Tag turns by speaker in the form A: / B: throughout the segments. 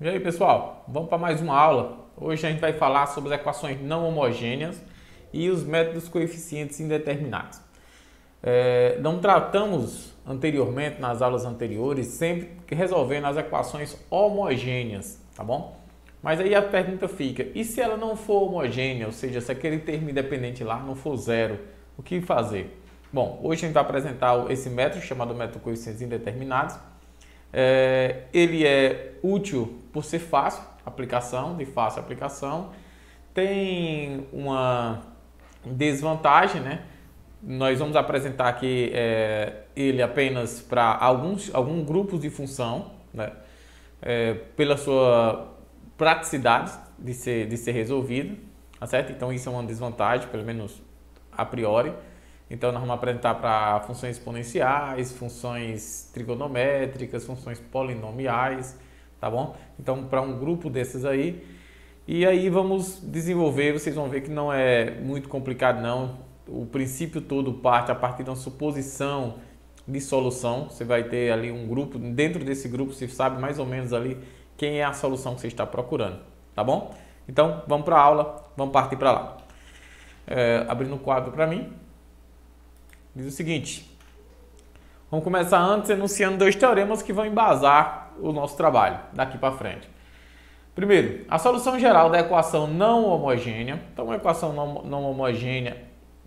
A: E aí, pessoal, vamos para mais uma aula. Hoje a gente vai falar sobre as equações não homogêneas e os métodos coeficientes indeterminados. Não tratamos anteriormente, nas aulas anteriores, sempre resolvendo as equações homogêneas, tá bom? Mas aí a pergunta fica, e se ela não for homogênea, ou seja, se aquele termo independente lá não for zero, o que fazer? Bom, hoje a gente vai apresentar esse método chamado método coeficientes indeterminados. Ele é útil por ser fácil aplicação, de fácil aplicação. Tem uma desvantagem, né? Nós vamos apresentar aqui ele apenas para alguns grupos de função, né? Pela sua praticidade de ser resolvido, tá certo? Então isso é uma desvantagem, pelo menos a priori. Então, nós vamos apresentar para funções exponenciais, funções trigonométricas, funções polinomiais, tá bom? Então, para um grupo desses aí. E aí vamos desenvolver, vocês vão ver que não é muito complicado não. O princípio todo parte a partir de uma suposição de solução. Você vai ter ali um grupo, dentro desse grupo você sabe mais ou menos ali quem é a solução que você está procurando, tá bom? Então, vamos para a aula, vamos partir para lá. Abrindo o quadro para mim. Diz o seguinte, vamos começar antes enunciando dois teoremas que vão embasar o nosso trabalho daqui para frente. Primeiro, a solução geral da equação não homogênea. Então, uma equação não homogênea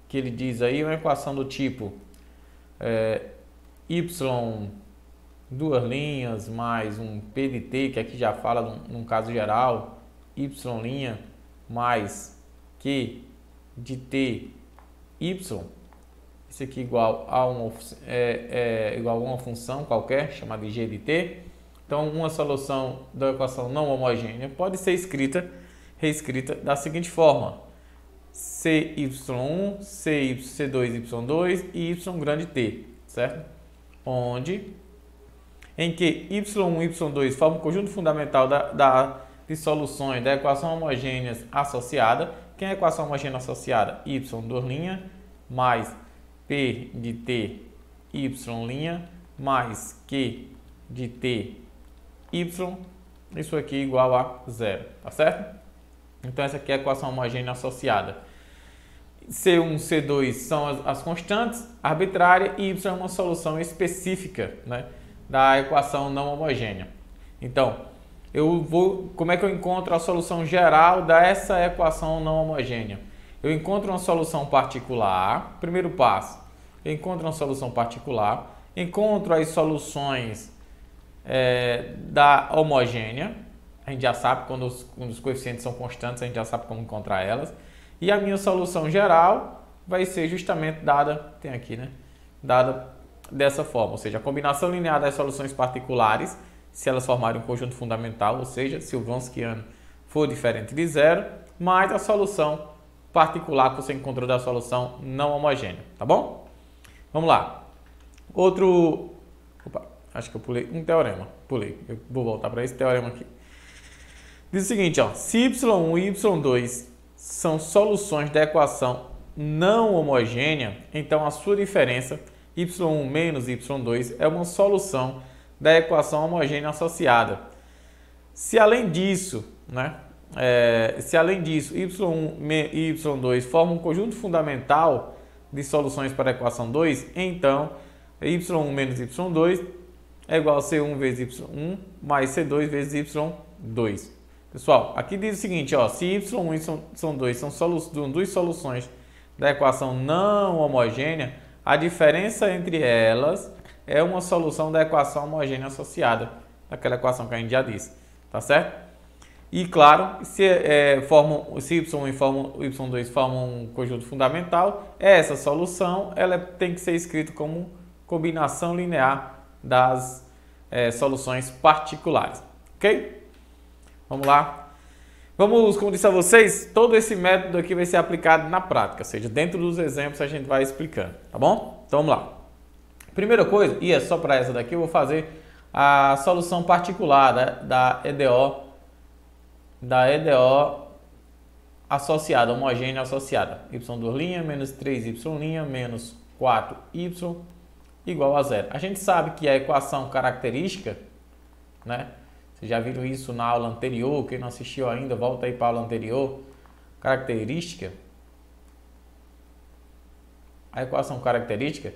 A: que ele diz aí é uma equação do tipo y duas linhas mais um p de t, que aqui já fala num caso geral, y' mais q de t y. Isso aqui igual a uma função qualquer, chamada de g de t. Então, uma solução da equação não homogênea pode ser reescrita da seguinte forma. cy1, c2, y2 e y grande t, certo? Em que y1 e y2 formam um conjunto fundamental de soluções da equação homogênea associada. Quem é a equação homogênea associada? y duas mais p de t y' mais q de t y, isso aqui igual a zero, tá certo? Então essa aqui é a equação homogênea associada. C1, C2 são as constantes arbitrárias e y é uma solução específica, né, da equação não homogênea. Então, como é que eu encontro a solução geral dessa equação não homogênea? Eu encontro uma solução particular, primeiro passo, eu encontro uma solução particular, encontro as soluções da homogênea, a gente já sabe quando os coeficientes são constantes, a gente já sabe como encontrar elas, e a minha solução geral vai ser justamente dada, tem aqui, né? Dada dessa forma, ou seja, a combinação linear das soluções particulares, se elas formarem um conjunto fundamental, ou seja, se o Wronskiano for diferente de zero, mais a solução particular que você encontrou da solução não homogênea, tá bom? Vamos lá. Acho que eu pulei um teorema. Eu vou voltar para esse teorema aqui. Diz o seguinte, ó, se y1 e y2 são soluções da equação não homogênea, então a sua diferença y1 menos y2 é uma solução da equação homogênea associada. Se além disso, né, y1 e y2 formam um conjunto fundamental de soluções para a equação 2, então y1 menos y2 é igual a C1 vezes Y1 mais C2 vezes Y2. Pessoal, aqui diz o seguinte, ó, se Y1 e Y2 são duas soluções da equação não homogênea, a diferença entre elas é uma solução da equação homogênea associada, daquela equação que a gente já disse, tá certo? E claro, se Y1 e Y2 formam um conjunto fundamental, essa solução ela tem que ser escrita como combinação linear das soluções particulares, ok? Vamos lá. Como disse a vocês, todo esse método aqui vai ser aplicado na prática, ou seja, dentro dos exemplos a gente vai explicando, tá bom? Então vamos lá. Primeira coisa, e é só para essa daqui, eu vou fazer a solução particular da EDO associada, homogênea associada. Y2' menos 3y' menos 4y igual a zero. A gente sabe que a equação característica, né, Vocês já viram isso na aula anterior. Quem não assistiu ainda, volta aí para a aula anterior. Característica. A equação característica.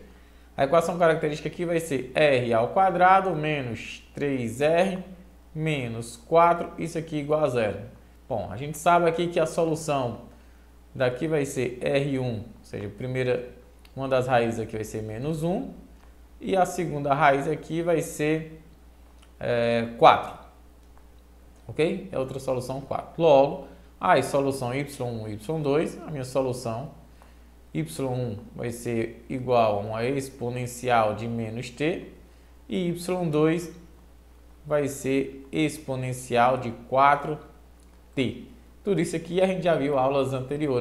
A: A equação característica aqui vai ser r ao quadrado menos 3r menos 4. Isso aqui igual a zero. Bom, a gente sabe aqui que a solução daqui vai ser R1, ou seja, uma das raízes aqui vai ser menos 1, e a segunda raiz aqui vai ser 4, ok? É outra solução 4. Logo, a solução y1 e y2, a minha solução y1 vai ser igual a uma exponencial de menos t, e y2 vai ser exponencial de 4t. Tudo isso aqui a gente já viu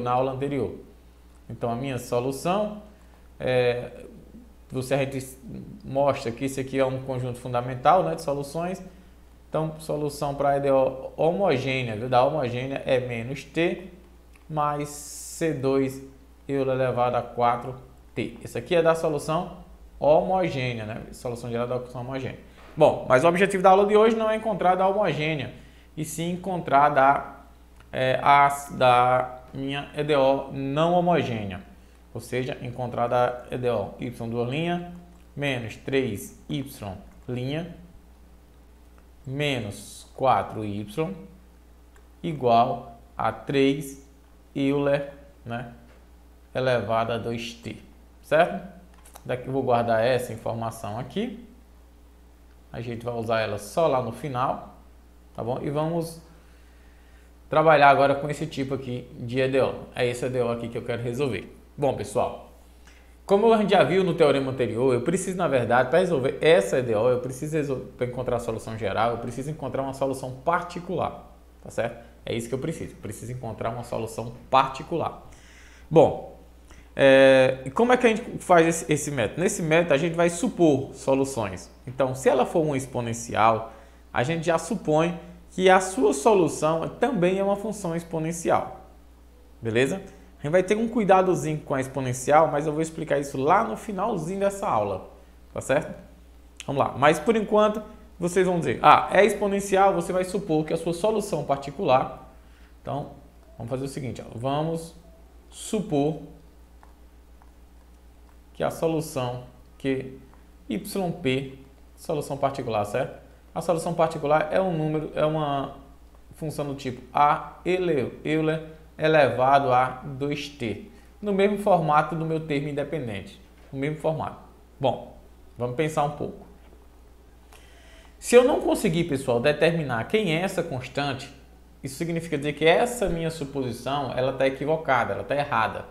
A: na aula anterior. Então, a minha solução, a gente mostra que isso aqui é um conjunto fundamental, né, de soluções. Então, solução para a EDO homogênea, viu? Da homogênea é menos t mais C2 elevado a 4t. Isso aqui é da solução homogênea, né? Solução geral da equação homogênea. Bom, mas o objetivo da aula de hoje não é encontrar da homogênea, e sim encontrar da minha EDO não homogênea. Ou seja, encontrar da EDO y' menos 3y' menos 4y igual a 3 Euler, né, elevado a 2t, certo? Daqui eu vou guardar essa informação aqui. A gente vai usar ela só lá no final, tá bom? E vamos trabalhar agora com esse tipo aqui de EDO. É esse EDO aqui que eu quero resolver. Bom, pessoal, como a gente já viu no teorema anterior, eu preciso, na verdade, para resolver essa EDO, eu preciso, para encontrar a solução geral, eu preciso encontrar uma solução particular, tá certo? É isso que eu preciso encontrar uma solução particular. Bom, e como é que a gente faz esse método? Nesse método, a gente vai supor soluções. Então, se ela for uma exponencial, a gente já supõe que a sua solução também é uma função exponencial, beleza? A gente vai ter um cuidadozinho com a exponencial, mas eu vou explicar isso lá no finalzinho dessa aula, tá certo? Vamos lá, mas por enquanto vocês vão dizer, é exponencial, você vai supor que a sua solução particular, então vamos fazer o seguinte, vamos supor que a solução que yp, solução particular, certo? A solução particular é um número, é uma função do tipo a Euler elevado a 2t, no mesmo formato do meu termo independente, no mesmo formato. Bom, vamos pensar um pouco. Se eu não conseguir, pessoal, determinar quem é essa constante, isso significa dizer que essa minha suposição ela está equivocada, ela está errada.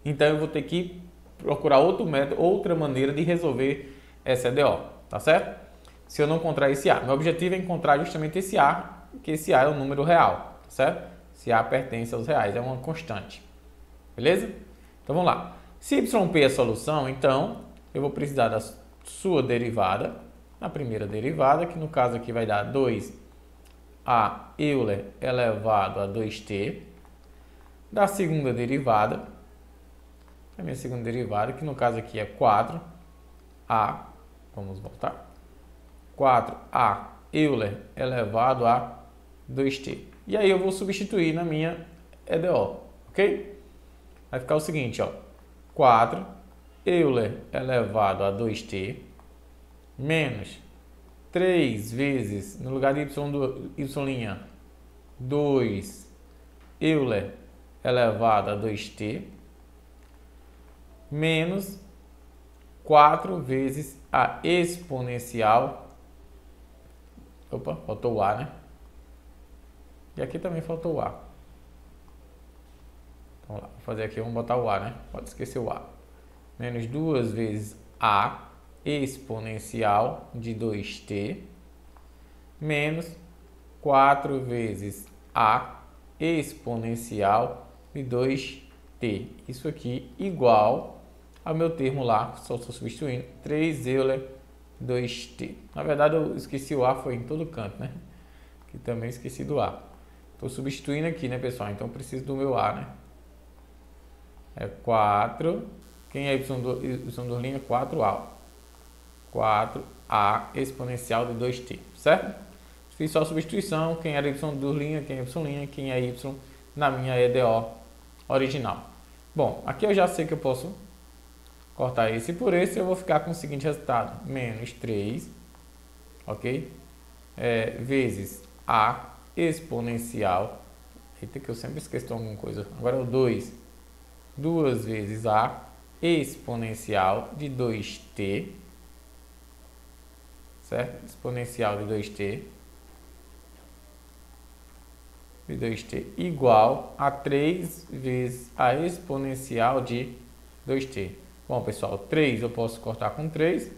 A: Então eu vou ter que procurar outro método, outra maneira de resolver essa EDO, tá certo? Se eu não encontrar esse A, meu objetivo é encontrar justamente esse A, porque esse A é um número real, tá certo? Se A pertence aos reais, é uma constante, beleza? Então vamos lá. Se yp é a solução, então eu vou precisar da sua derivada, na primeira derivada, que no caso aqui vai dar 2a Euler elevado a 2t, da segunda derivada, a minha segunda derivada, que no caso aqui é 4a, vamos voltar, 4a Euler elevado a 2t. E aí eu vou substituir na minha EDO, ok? Vai ficar o seguinte, 4 Euler elevado a 2t menos 3 vezes, no lugar de y', 2 Euler elevado a 2t menos 4 vezes a exponencial. Opa, faltou o A, né? E aqui também faltou o A. Então, vamos lá, vou fazer aqui, vamos botar o A, né? Pode esquecer o A. Menos 2 vezes A exponencial de 2t menos 4 vezes A exponencial de 2t. Isso aqui igual ao meu termo lá, só estou substituindo, 3 Euler 2t. Na verdade, eu esqueci o A, foi em todo canto, né? Aqui também esqueci do A. Estou substituindo aqui, né, pessoal? Então, preciso do meu A, né? É 4. Quem é y'? 4A. 4a exponencial de 2t, certo? Fiz só a substituição, quem era y', quem é y', quem é y na minha EDO original. Bom, aqui eu já sei que eu posso cortar esse por esse, eu vou ficar com o seguinte resultado, menos 3, ok? Vezes a exponencial, eita que eu sempre esqueço de alguma coisa, agora é o 2 vezes a exponencial de 2t, certo? Exponencial de 2t, igual a 3 vezes a exponencial de 2t. Bom, pessoal, 3 eu posso cortar com 3.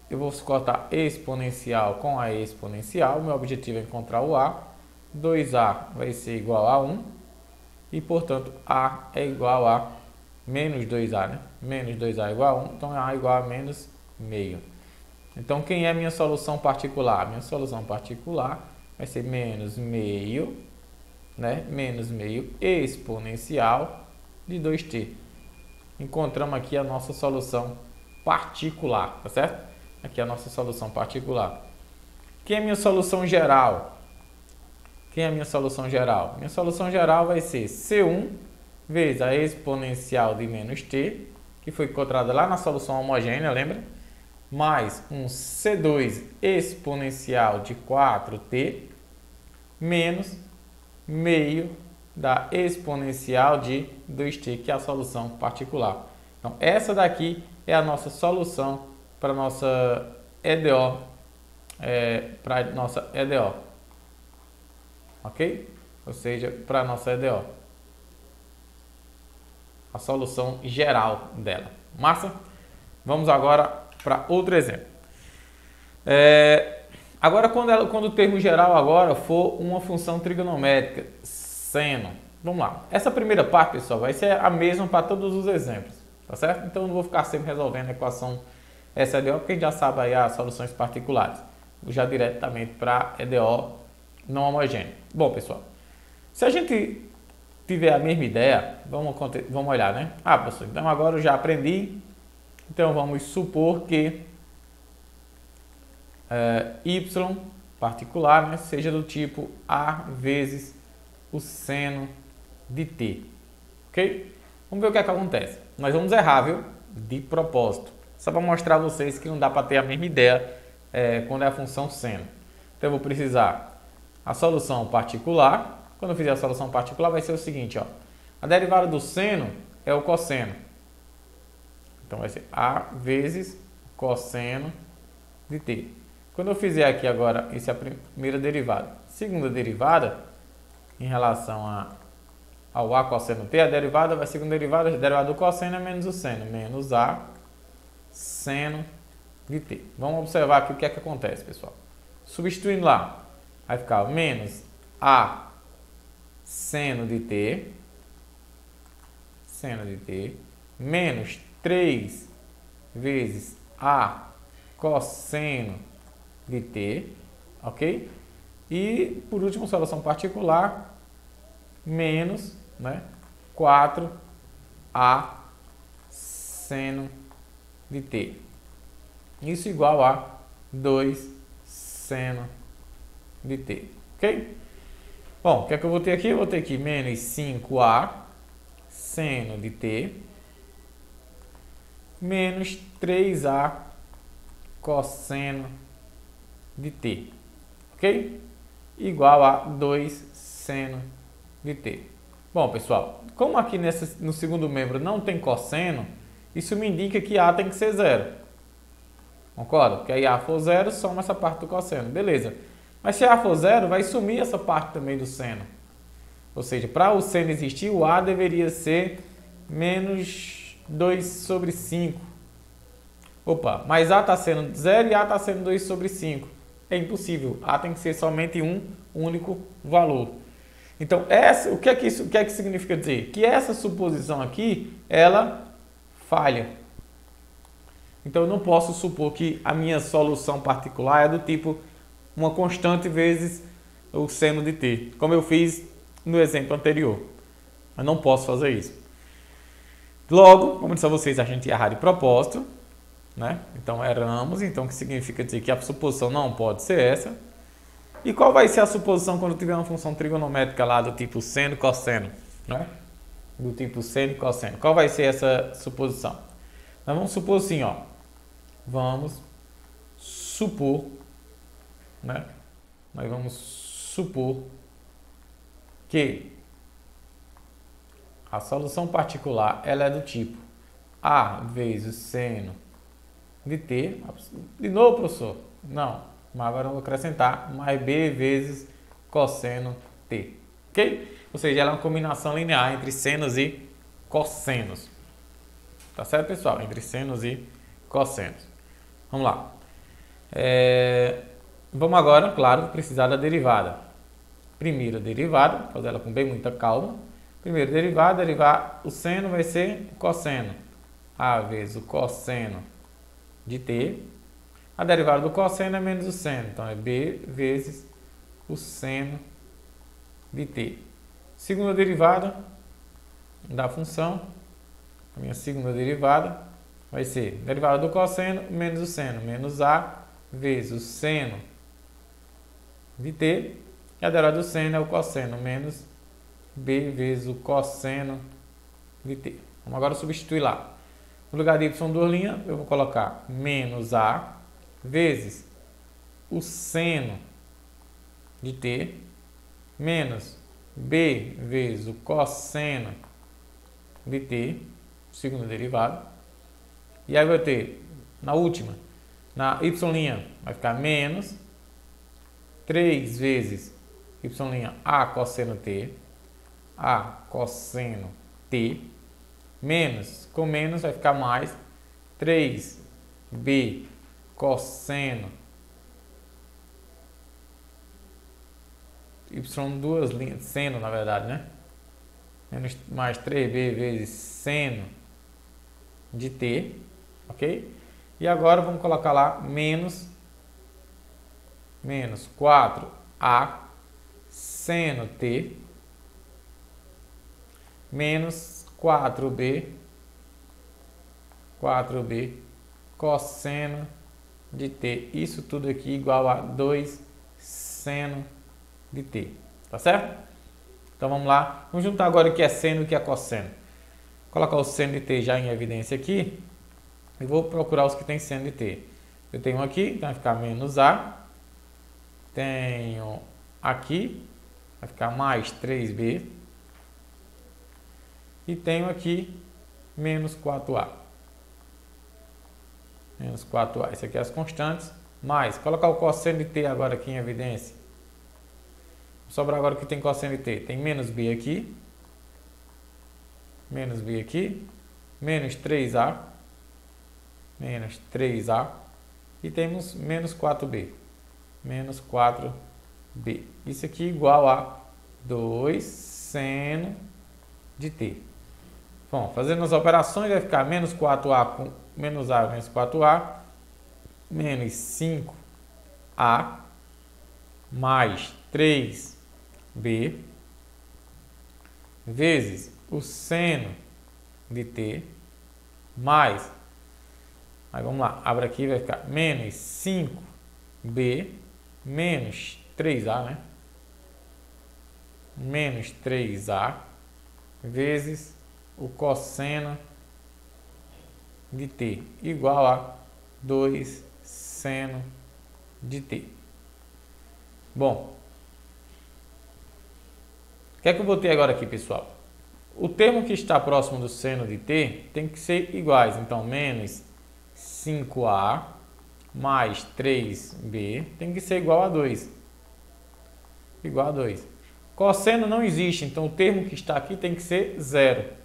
A: Eu vou cortar exponencial com a exponencial. Meu objetivo é encontrar o a. 2a vai ser igual a 1. E, portanto, a é igual a menos 2a, né? Menos 2a é igual a 1. Então, a é igual a menos meio. Então, quem é a minha solução particular? Minha solução particular vai ser menos meio, né? Menos meio exponencial de 2t. Encontramos aqui a nossa solução particular, tá certo? Aqui é a nossa solução particular. Quem é a minha solução geral? Quem é a minha solução geral? Minha solução geral vai ser C1 vezes a exponencial de menos t, que foi encontrada lá na solução homogênea, lembra? Mais um C2 exponencial de 4t, menos meio da exponencial de 2t, que é a solução particular. Então, essa daqui é a nossa solução para a nossa EDO, ok? Ou seja, para a nossa EDO. A solução geral dela. Massa? Vamos agora para outro exemplo. Agora, quando o termo geral agora for uma função trigonométrica, seno. Vamos lá. Essa primeira parte, pessoal, vai ser a mesma para todos os exemplos, tá certo? Então, eu não vou ficar sempre resolvendo a equação SEDO, porque a gente já sabe aí as soluções particulares. Vou já diretamente para EDO não homogêneo. Bom, pessoal, se a gente tiver a mesma ideia, vamos olhar, né? Ah, professor, então agora eu já aprendi. Então, vamos supor que y particular, né, seja do tipo a vezes o seno de t, ok? Vamos ver o que é que acontece. Nós vamos errar, viu? De propósito, só para mostrar a vocês que não dá para ter a mesma ideia quando é a função seno. Então eu vou precisar a solução particular. Quando eu fizer a solução particular vai ser o seguinte, ó, a derivada do seno é o cosseno. Então vai ser a vezes cosseno de t. Quando eu fizer aqui agora, essa é a primeira derivada. Segunda derivada, em relação ao a cosseno t, a derivada vai ser a segunda derivada, a derivada do cosseno é menos o seno, menos a seno de t. Vamos observar aqui o que é que acontece, pessoal. Substituindo lá, vai ficar menos a seno de t, menos 3 vezes a cosseno de t, ok? E, por último, solução particular, menos, né, 4a seno de t. Isso igual a 2 seno de t, ok? Bom, o que é que eu vou ter aqui? Eu vou ter aqui menos 5a seno de t, menos 3a cosseno de t, ok? Igual a 2 seno de t. Bom, pessoal, como aqui no segundo membro não tem cosseno, isso me indica que a tem que ser zero. Concorda? Porque aí a for zero, soma essa parte do cosseno. Beleza. Mas se a for zero, vai sumir essa parte também do seno. Ou seja, para o seno existir, o a deveria ser menos 2 sobre 5. Opa, mas a está sendo 0 e a está sendo 2 sobre 5. É impossível. A tem que ser somente um único valor. Então, o que é que significa dizer? Que essa suposição aqui, ela falha. Então, eu não posso supor que a minha solução particular é do tipo uma constante vezes o seno de t, como eu fiz no exemplo anterior. Eu não posso fazer isso. Logo, como eu disse a vocês, a gente erra de propósito, né? Então, erramos. Então, o que significa dizer que a suposição não pode ser essa. E qual vai ser a suposição quando tiver uma função trigonométrica lá do tipo seno e cosseno, né? Do tipo seno e cosseno. Qual vai ser essa suposição? Nós vamos supor assim, ó. Vamos supor, né? Nós vamos supor que a solução particular ela é do tipo A vezes seno de t. De novo, professor? Não. Mas agora eu vou acrescentar mais b vezes cosseno t. Ok? Ou seja, ela é uma combinação linear entre senos e cossenos. Tá certo, pessoal? Entre senos e cossenos. Vamos lá. Vamos agora, claro, precisar da derivada. Primeira derivada, fazer ela com bem muita calma. Primeira derivada, derivar o seno vai ser o cosseno. A vezes o cosseno de t. A derivada do cosseno é menos o seno. Então, é b vezes o seno de t. Segunda derivada da função. A minha segunda derivada vai ser derivada do cosseno menos o seno. Menos a vezes o seno de t. E a derivada do seno é o cosseno menos b vezes o cosseno de t. Vamos agora substituir lá. No lugar de y duas linhas, eu vou colocar menos a vezes o seno de t menos b vezes o cosseno de t, segunda derivada. E aí vai ter, na última, na y' vai ficar menos 3 vezes y' a cosseno t, menos, com menos vai ficar mais 3b cosseno y duas linhas, seno na verdade, né? Menos mais 3b vezes seno de t, ok? E agora vamos colocar lá menos 4a seno t menos 4b cosseno de t. Isso tudo aqui igual a 2 seno de t. Tá certo? Então vamos lá. Vamos juntar agora o que é seno e o que é cosseno. Vou colocar o seno de t já em evidência aqui. E vou procurar os que tem seno de t. Eu tenho aqui, então vai ficar menos a. Tenho aqui, vai ficar mais 3b. E tenho aqui menos 4a. Menos 4a. Isso aqui é as constantes. Mais, colocar o cosseno de t agora aqui em evidência. Vou sobrar agora o que tem cosseno de t. Tem menos b aqui. Menos b aqui. Menos 3a. Menos 3a. E temos menos 4b. Menos 4b. Isso aqui igual a 2 seno de t. Bom, fazendo as operações vai ficar menos 4a com menos a menos 4a, menos 5a, mais 3b, vezes o seno de t, mais, aí vamos lá, abre aqui, vai ficar menos 5b, menos 3a, né? Menos 3a, vezes o cosseno de t, igual a 2 seno de t. Bom, o que é que eu botei agora aqui, pessoal? O termo que está próximo do seno de t tem que ser iguais. Então, menos 5a mais 3b tem que ser igual a 2. Igual a 2. Cosseno não existe, então o termo que está aqui tem que ser zero.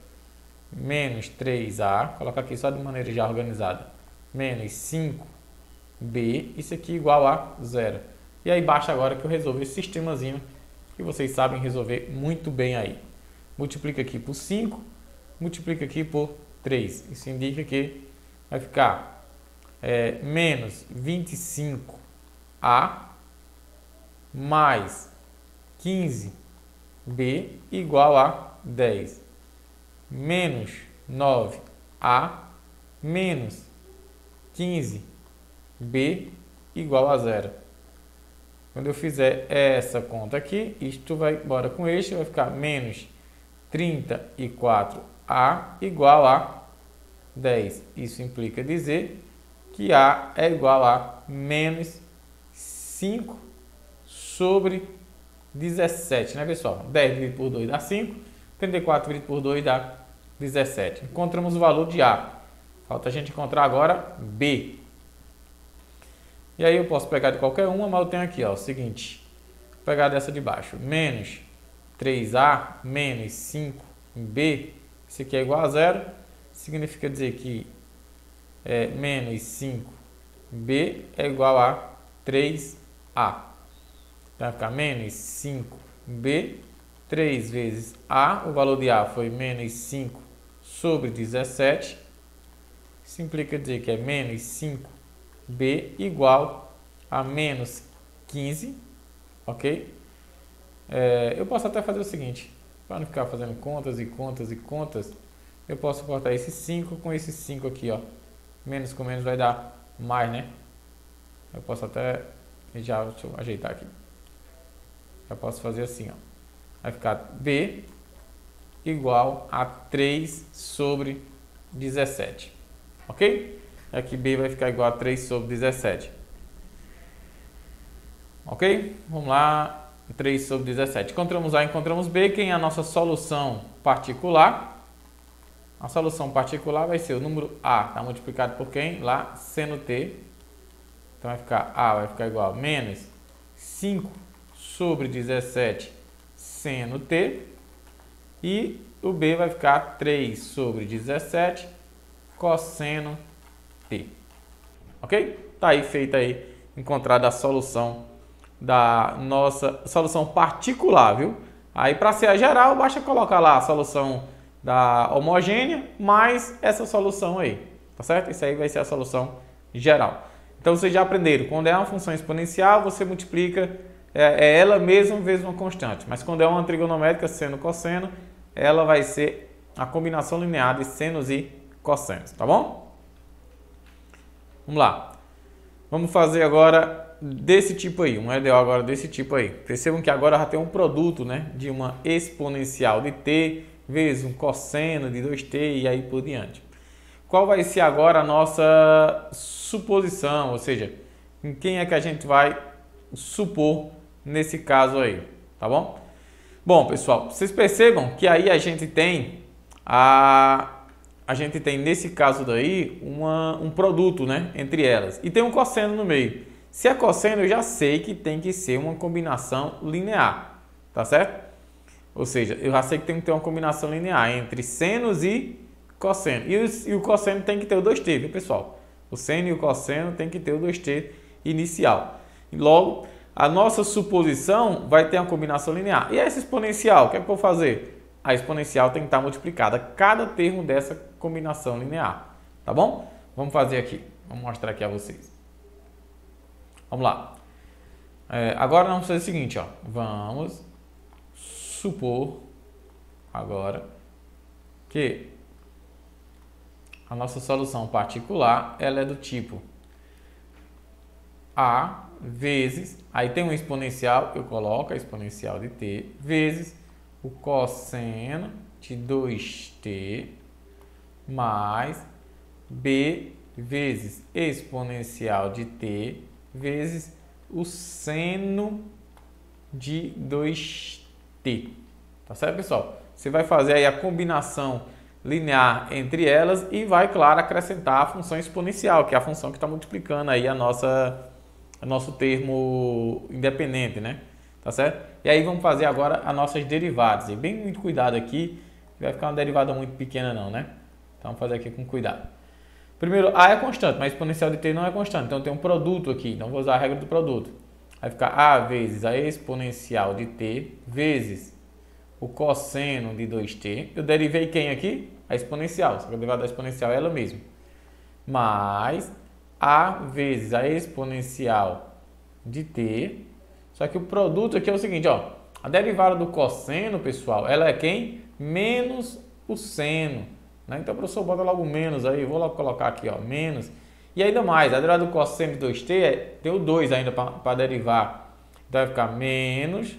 A: Menos 3a, coloca aqui só de maneira já organizada, menos 5b, isso aqui igual a zero. E aí basta agora que eu resolvo esse sistemazinho que vocês sabem resolver muito bem aí. Multiplica aqui por 5, multiplica aqui por 3. Isso indica que vai ficar menos 25a mais 15b igual a 10. Menos 9a menos 15b igual a zero. Quando eu fizer essa conta aqui, isto vai embora com este, vai ficar menos 34A igual a 10. Isso implica dizer que A é igual a menos 5 sobre 17, né, pessoal? 10 dividido por 2 dá 5, 34 dividido por 2 dá 17. Encontramos o valor de A. Falta a gente encontrar agora B. E aí eu posso pegar de qualquer uma, mas eu tenho aqui, ó, o seguinte. Vou pegar dessa de baixo. Menos 3A menos 5B. Isso aqui é igual a zero. Significa dizer que menos 5B é igual a 3A. Então vai ficar menos 5B. 3 vezes A. O valor de A foi menos 5 sobre 17. Isso implica dizer que é menos 5B igual a menos 15, ok? Eu posso até fazer o seguinte, para não ficar fazendo contas e contas e contas, eu posso cortar esse 5 com esse 5 aqui, ó. Menos com menos vai dar mais, né? Eu posso até, deixa eu ajeitar aqui. Eu posso fazer assim, ó. Vai ficar B igual a 3 sobre 17. Ok? Aqui B vai ficar igual a 3 sobre 17. Ok? Vamos lá. 3 sobre 17. Encontramos A, encontramos B. Quem é a nossa solução particular? A solução particular vai ser o número A. Está multiplicado por quem? Lá, seno T. Então vai ficar A vai ficar igual a menos 5 sobre 17 seno T. E o B vai ficar 3 sobre 17 cosseno T. Ok? Tá aí feita aí, encontrada a solução da nossa solução particular, viu? Aí para ser a geral, basta colocar lá a solução da homogênea mais essa solução aí, tá certo? Isso aí vai ser a solução geral. Então vocês já aprenderam, quando é uma função exponencial, você multiplica ela mesma vezes uma constante. Mas quando é uma trigonométrica, seno, cosseno, ela vai ser a combinação linear de senos e cossenos, tá bom? Vamos lá. Vamos fazer agora desse tipo aí, um EDO agora desse tipo aí. Percebam que agora já tem um produto, né, de uma exponencial de t vezes um cosseno de 2t e aí por diante. Qual vai ser agora a nossa suposição, ou seja, em quem é que a gente vai supor nesse caso aí, tá bom? Bom, pessoal, vocês percebam que aí a gente tem nesse caso daí um produto, né, entre elas e tem um cosseno no meio. Se é cosseno, eu já sei que tem que ser uma combinação linear, tá certo? Ou seja, eu já sei que tem que ter uma combinação linear entre senos e cosseno. E o cosseno tem que ter o 2t, viu, pessoal? O seno e o cosseno tem que ter o 2t inicial. E logo, a nossa suposição vai ter uma combinação linear. E essa exponencial, o que é que eu vou fazer? A exponencial tem que estar multiplicada cada termo dessa combinação linear, tá bom? Vamos fazer aqui, vamos mostrar aqui a vocês. Vamos lá. Agora vamos fazer o seguinte, ó. Vamos supor agora que a nossa solução particular ela é do tipo A vezes, aí tem um exponencial, eu coloco a exponencial de t, vezes o cosseno de 2t mais b vezes exponencial de t vezes o seno de 2t. Tá certo, pessoal? Você vai fazer aí a combinação linear entre elas e vai, claro, acrescentar a função exponencial, que é a função que está multiplicando aí nosso termo independente, né? Tá certo? E aí vamos fazer agora as nossas derivadas. E bem muito cuidado aqui, não vai ficar uma derivada muito pequena não, né? Então vamos fazer aqui com cuidado. Primeiro, A é constante, mas a exponencial de t não é constante. Então tem um produto aqui, então vou usar a regra do produto. Vai ficar A vezes a exponencial de t vezes o cosseno de 2t. Eu derivei quem aqui? A exponencial. Só que a derivada da exponencial é ela mesma. Mais A vezes a exponencial de t. Só que o produto aqui é o seguinte, ó. A derivada do cosseno, pessoal, ela é quem? Menos o seno. Né? Então, o professor bota logo menos aí. Vou logo colocar aqui, ó, menos. E ainda mais, a derivada do cosseno de 2t tem o 2 ainda para derivar. Então vai ficar menos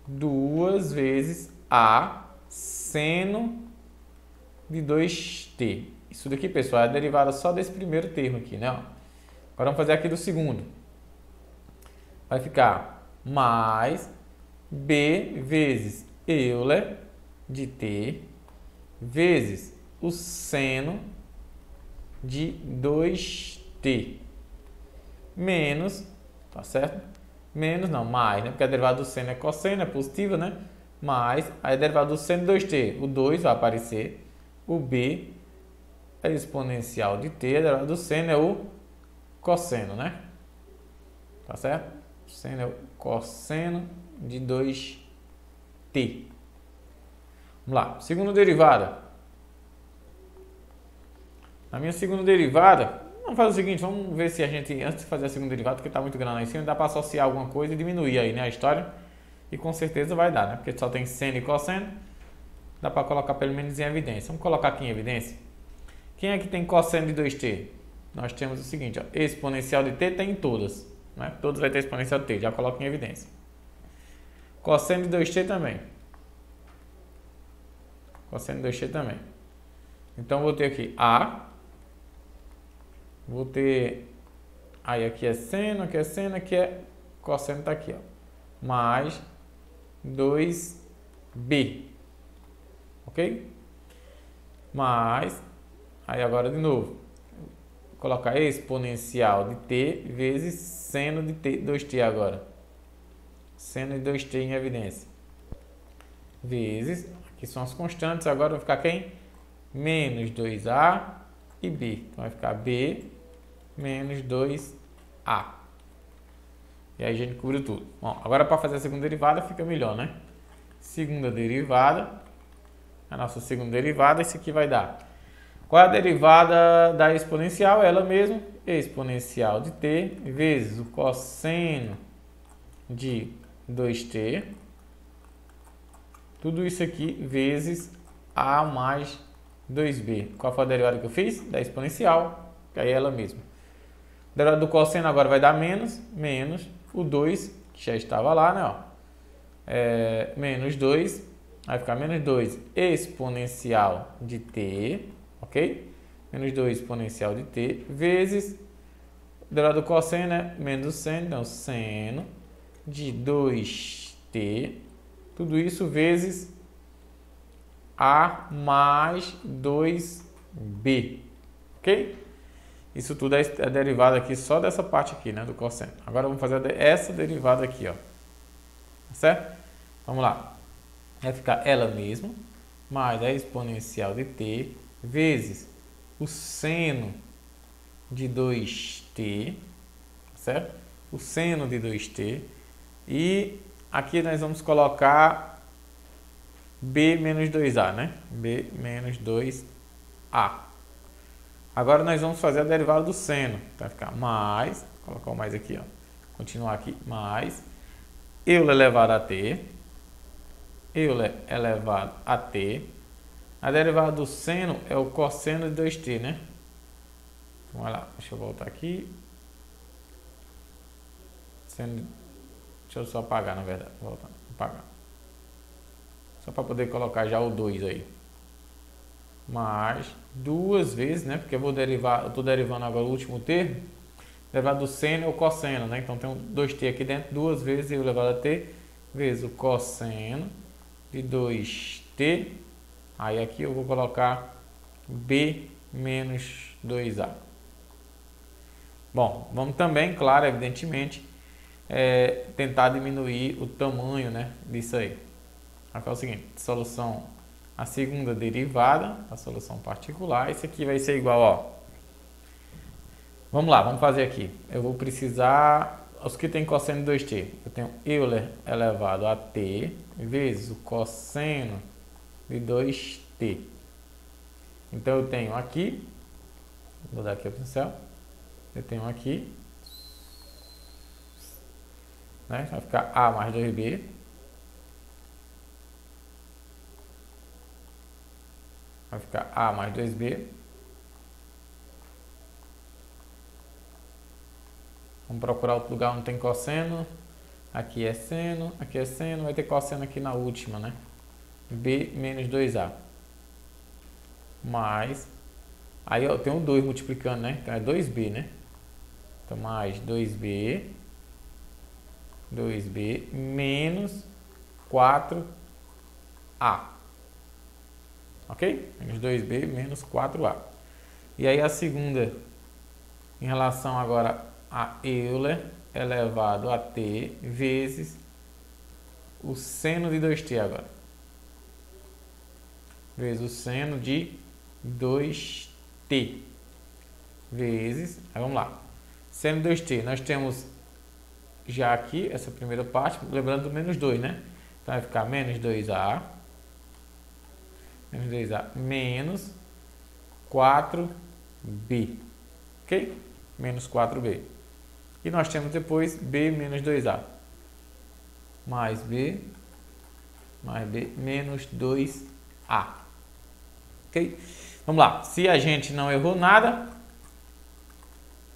A: 2 vezes A seno de 2t. Isso daqui, pessoal, é a derivada só desse primeiro termo aqui, né? Agora vamos fazer aqui do segundo. Vai ficar mais B vezes Euler de t vezes o seno de 2t menos, tá certo? Menos não, mais, né? Porque a derivada do seno é cosseno, é positiva, né? Mais, aí a derivada do seno de 2t, o 2 vai aparecer, o b é exponencial de t, a derivada do seno é o cosseno, né? Tá certo? O seno é o cosseno de 2t. Vamos lá, segunda derivada. Na minha segunda derivada, vamos fazer o seguinte, vamos ver se a gente, antes de fazer a segunda derivada, porque está muito grande lá em cima, dá para associar alguma coisa e diminuir aí, né, a história. E com certeza vai dar, né? Porque só tem seno e cosseno, dá para colocar pelo menos em evidência. Vamos colocar aqui em evidência. Quem é que tem cosseno de 2t? Nós temos o seguinte, ó, exponencial de t tem em todas, né? Todas vai ter exponencial de t, já coloco em evidência. Cosseno de 2t também. Cosseno de 2t também. Então vou ter aqui A. Vou ter... Aí aqui é seno, aqui é cosseno, tá aqui, ó. Mais 2b. Ok? Mais... Aí agora de novo. Vou colocar exponencial de t vezes seno de t, 2t agora. Seno de 2t em evidência. Vezes... Aqui são as constantes, agora vai ficar quem? Menos 2a e b. Então vai ficar b menos 2a. E aí a gente cobre tudo. Bom, agora para fazer a segunda derivada fica melhor, né? Segunda derivada. A nossa segunda derivada, isso aqui vai dar. Qual é a derivada da exponencial? Ela mesma, exponencial de t vezes o cosseno de 2t. Tudo isso aqui vezes a mais 2b. Qual foi a derivada que eu fiz? Da exponencial, que aí é ela mesma. A derivada do cosseno agora vai dar menos o 2, que já estava lá, né? Ó. Menos 2, vai ficar menos 2 exponencial de t, ok? Menos 2 exponencial de t, vezes, a derivada do cosseno é menos o seno, então seno de 2t, tudo isso vezes a mais 2b, ok? Isso tudo é a derivada aqui só dessa parte aqui, né, do cosseno. Agora vamos fazer essa derivada aqui, ó. Certo? Vamos lá. Vai ficar ela mesma mais a exponencial de t vezes o seno de 2t, certo? O seno de 2t e aqui nós vamos colocar b menos 2a, né? b menos 2a. Agora nós vamos fazer a derivada do seno. Vai ficar mais, vou colocar o mais aqui, ó. Continuar aqui, mais Euler elevado a t. Euler elevado a t. A derivada do seno é o cosseno de 2t, né? Vamos lá, deixa eu voltar aqui. Seno, deixa eu só apagar, na verdade. Voltar, apagar. Só para poder colocar já o 2 aí. Mais duas vezes, né? Porque eu vou derivar, eu estou derivando agora o último termo. Derivada do seno é o cosseno, né? Então tem um 2t aqui dentro, duas vezes eu elevado a t vezes o cosseno de 2t. Aí aqui eu vou colocar b menos 2a. Bom, vamos também, claro, evidentemente, tentar diminuir o tamanho, né, disso aí. Aqui é o seguinte, solução, a segunda derivada, a solução particular, isso aqui vai ser igual, ó. Vamos lá, vamos fazer aqui. Eu vou precisar, os que tem cosseno de 2t, eu tenho Euler elevado a t vezes o cosseno de 2t. Então eu tenho aqui, vou dar aqui o pincel, eu tenho aqui, né, vai ficar a mais 2b. Vai ficar a mais 2b. Vamos procurar outro lugar onde tem cosseno. aqui é seno, vai ter cosseno aqui na última, né? B menos 2A. Mais, aí eu tenho 2 multiplicando, né? Então é 2B, né? Então mais 2B menos 4A. Ok? Menos 2B menos 4A. E aí a segunda, em relação agora a Euler elevado a T vezes o seno de 2T agora. Vezes o seno de 2T. Vezes, aí vamos lá. Seno de 2T, nós temos já aqui essa primeira parte, lembrando do menos 2, né? Então vai ficar menos 2A menos 4B, ok? Menos 4B. E nós temos depois B menos 2A. Mais B menos 2A. Ok? Vamos lá. Se a gente não errou nada,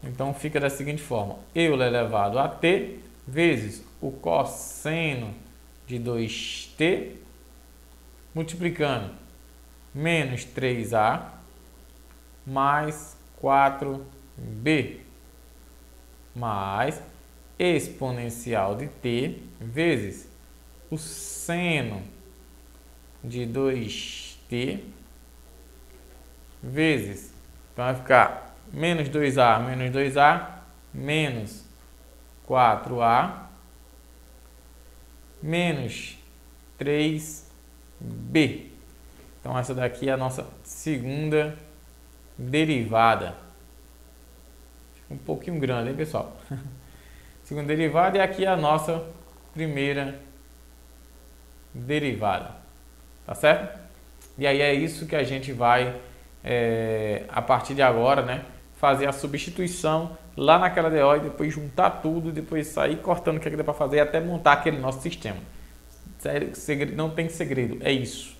A: então fica da seguinte forma. Euler elevado a T vezes o cosseno de 2T multiplicando menos 3A mais 4B mais exponencial de T vezes o seno de 2T vezes, então vai ficar menos 2A menos 4A menos 3B. Então essa daqui é a nossa segunda derivada. Um pouquinho grande, hein, pessoal? Segunda derivada, e aqui a nossa primeira derivada. Tá certo? E aí é isso que a gente vai, a partir de agora, né, fazer a substituição lá naquela DO e depois juntar tudo, depois sair cortando o que dá para fazer até montar aquele nosso sistema. Sério, não tem segredo, é isso.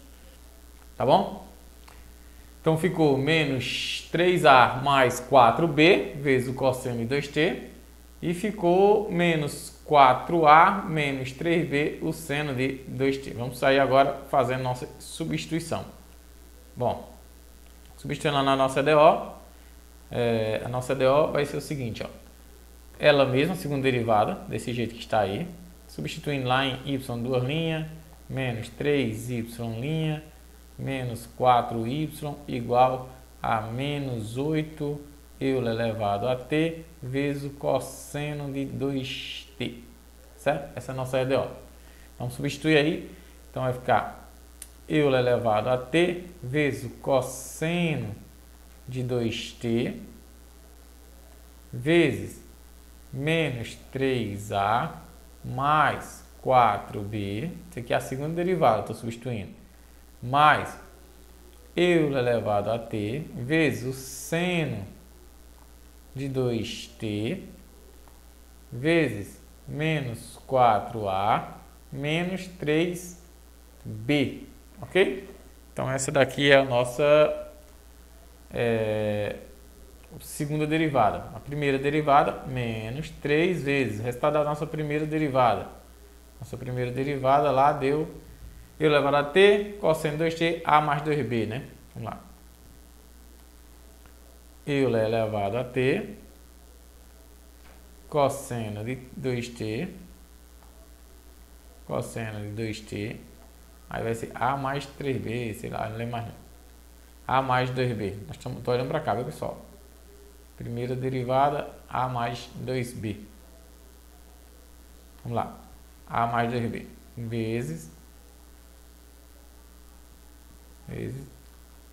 A: Tá bom? Então ficou menos 3A mais 4B vezes o cosseno de 2T. E ficou menos 4A menos 3B o seno de 2T. Vamos sair agora fazendo nossa substituição. Bom, substituindo na nossa DO, a nossa DO vai ser o seguinte, ó. Ela mesma, segunda derivada, desse jeito que está aí. Substituindo lá em y, duas linhas, menos 3y', menos 4y igual a menos 8 Euler elevado a t vezes o cosseno de 2t. Certo? Essa é a nossa EDO. Vamos substituir aí. Então vai ficar Euler elevado a t vezes o cosseno de 2t vezes menos 3a mais 4b. Isso aqui é a segunda derivada, estou substituindo. Mais Euler elevado a t vezes o seno de 2t vezes menos 4a menos 3b, ok? Então essa daqui é a nossa segunda derivada. A primeira derivada, menos 3 vezes, resultado da nossa primeira derivada. Nossa primeira derivada lá deu Euler elevado a t, cosseno de 2t, a mais 2b, né? Vamos lá. Euler elevado a t, cosseno de 2t, aí vai ser a mais 3b, sei lá, não lembro mais não. A mais 2b. Nós estamos olhando para cá, viu, pessoal? Primeira derivada, a mais 2b. Vamos lá. A mais 2b vezes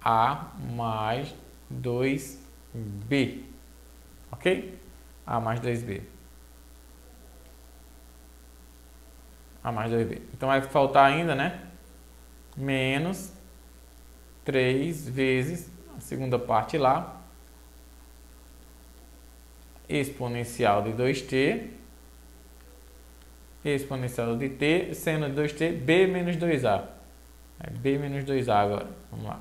A: a mais 2b. Ok? A mais 2b. A mais 2b. Então vai faltar ainda, né? Menos 3 vezes a segunda parte lá. Exponencial de 2t. Exponencial de t. Seno de 2t. B menos 2a. É B menos 2a agora. Vamos lá.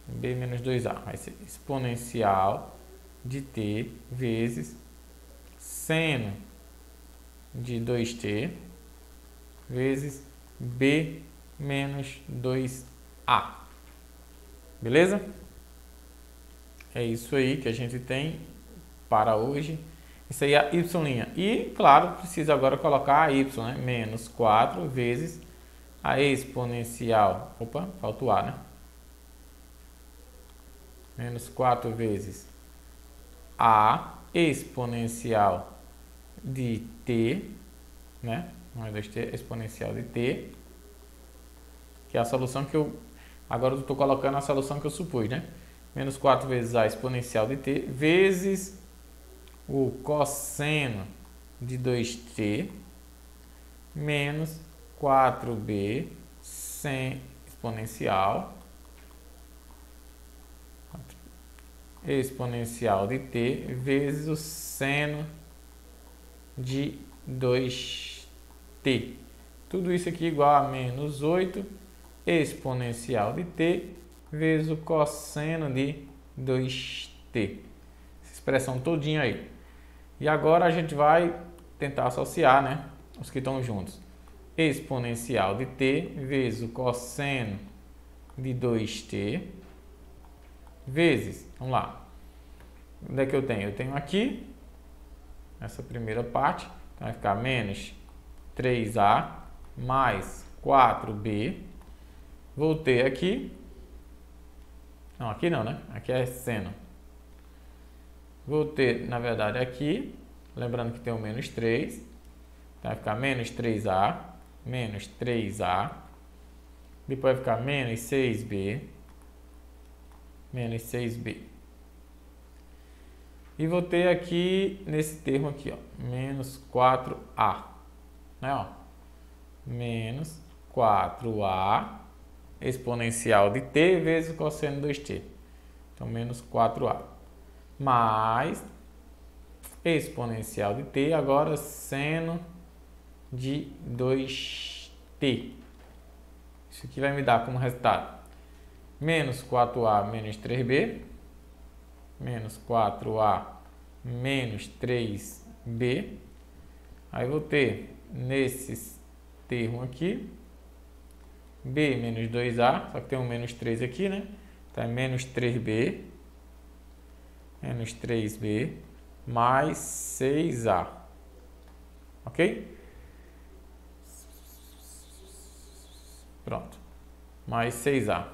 A: B menos 2a vai ser exponencial de t vezes seno de 2t vezes b menos 2a. Beleza? É isso aí que a gente tem para hoje. Isso aí é a y'. E, claro, precisa agora colocar a y, né? Menos 4 vezes a exponencial. Opa, falta o a, né? Menos 4 vezes a exponencial de t, né? Não é 2t, exponencial de t. Que é a solução que eu... Agora eu estou colocando a solução que eu supus, né? Menos 4 vezes a exponencial de t vezes o cosseno de 2t menos 4b sem exponencial de t vezes o seno de 2t. Tudo isso aqui igual a menos 8 exponencial de t vezes o cosseno de 2t. Essa expressão todinha aí. E agora a gente vai tentar associar, né, os que estão juntos. Exponencial de t vezes o cosseno de 2t vezes, vamos lá, onde é que eu tenho? Eu tenho aqui, essa primeira parte, então vai ficar menos 3a mais 4b. Vou ter aqui, não, aqui não, né? Aqui é seno. Vou ter, na verdade, aqui, lembrando que tem o menos 3, então vai ficar menos 3a, depois vai ficar menos 6b, e vou ter aqui, nesse termo aqui, ó, menos 4a, né, ó, menos 4a exponencial de t vezes o cosseno de 2t, então menos 4a, mais exponencial de t, agora seno de 2t. Isso aqui vai me dar como resultado menos 4a menos 3b, menos 4a menos 3b. Aí vou ter nesse termo aqui b menos 2a, só que tem um menos 3 aqui, né? Então é menos 3b mais 6a. Ok? Pronto. Mais 6a.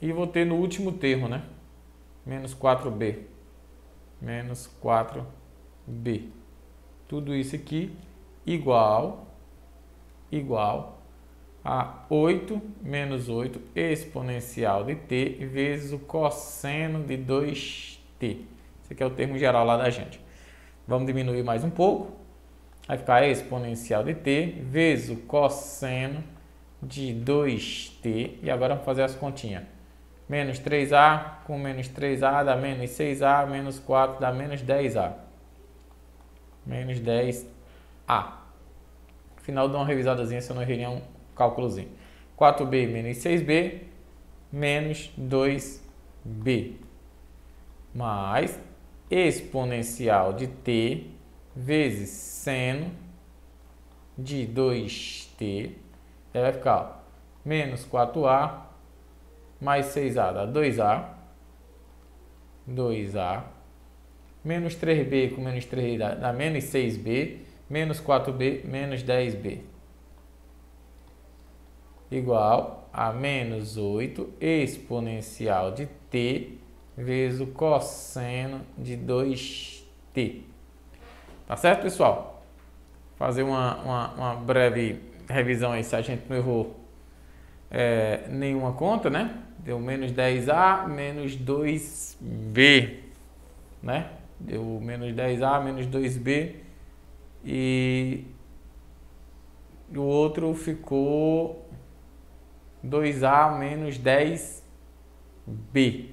A: E vou ter no último termo, né? Menos 4b. Tudo isso aqui igual a 8 menos 8 exponencial de t vezes o cosseno de 2t. Esse aqui é o termo geral lá da gente. Vamos diminuir mais um pouco. Vai ficar exponencial de t vezes o cosseno de 2t. E agora vamos fazer as continhas. Menos 3a com menos 3a dá menos 6a, menos 4 dá menos 10a. Menos 10a. No final dá uma revisadazinha se eu não errei nenhum cálculozinho. 4b menos 6b menos 2b. Mais exponencial de t vezes seno de 2t. Aí vai ficar, ó, menos 4a mais 6a dá 2a, menos 3b com menos 3 dá menos 6b, menos 4b menos 10b, igual a menos 8 exponencial de t vezes o cosseno de 2t. Tá certo, pessoal? Fazer uma breve revisão aí se a gente não errou nenhuma conta, né? Deu menos 10a menos 2b, né? Deu menos 10a menos 2b e o outro ficou 2a menos 10b,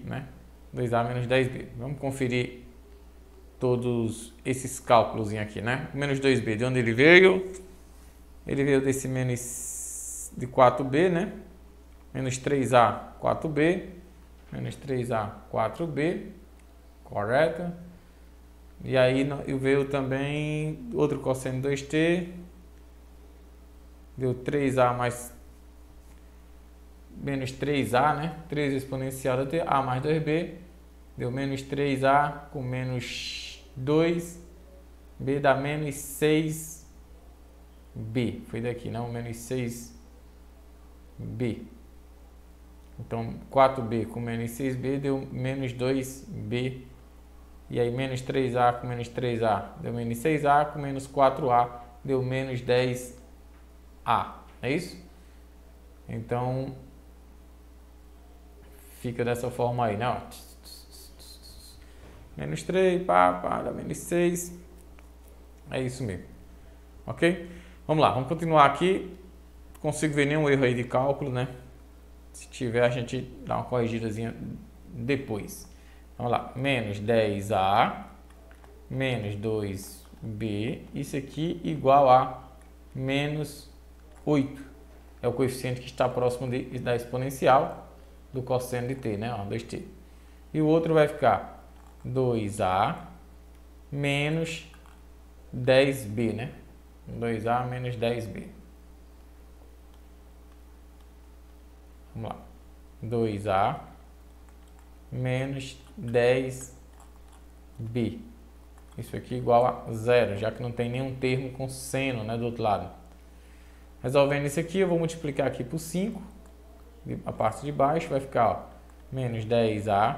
A: né? 2a menos 10b. Vamos conferir todos esses cálculos aqui, né? Menos 2b, de onde ele veio? Ele veio desse menos de 4b, né? Menos 3a, 4b. Menos 3a, 4b. Correto? E aí veio também outro cosseno de 2t. Deu 3a mais menos 3a, né? 3 exponencial de t, a mais 2b. Deu menos 3a com menos 2. B dá menos 6b. Foi daqui, não? Menos 6b. Então, 4b com menos 6b deu menos 2b. E aí, menos 3a com menos 3a deu menos 6a, com menos 4a deu menos 10a. É isso? Então, fica dessa forma aí, né? Ó. Menos 3, dá menos 6. É isso mesmo. Ok? Vamos lá, vamos continuar aqui. Não consigo ver nenhum erro aí de cálculo, né? Se tiver, a gente dá uma corrigidazinha depois. Vamos lá, menos 10a, menos 2b, isso aqui igual a menos 8. É o coeficiente que está próximo da exponencial do cosseno de t, né? Ó, 2t. E o outro vai ficar 2a menos 10b, né? 2a menos 10b. Vamos lá. 2a menos 10b. Isso aqui igual a zero, já que não tem nenhum termo com seno, né, do outro lado. Resolvendo isso aqui, eu vou multiplicar aqui por 5. A parte de baixo vai ficar, ó, menos 10a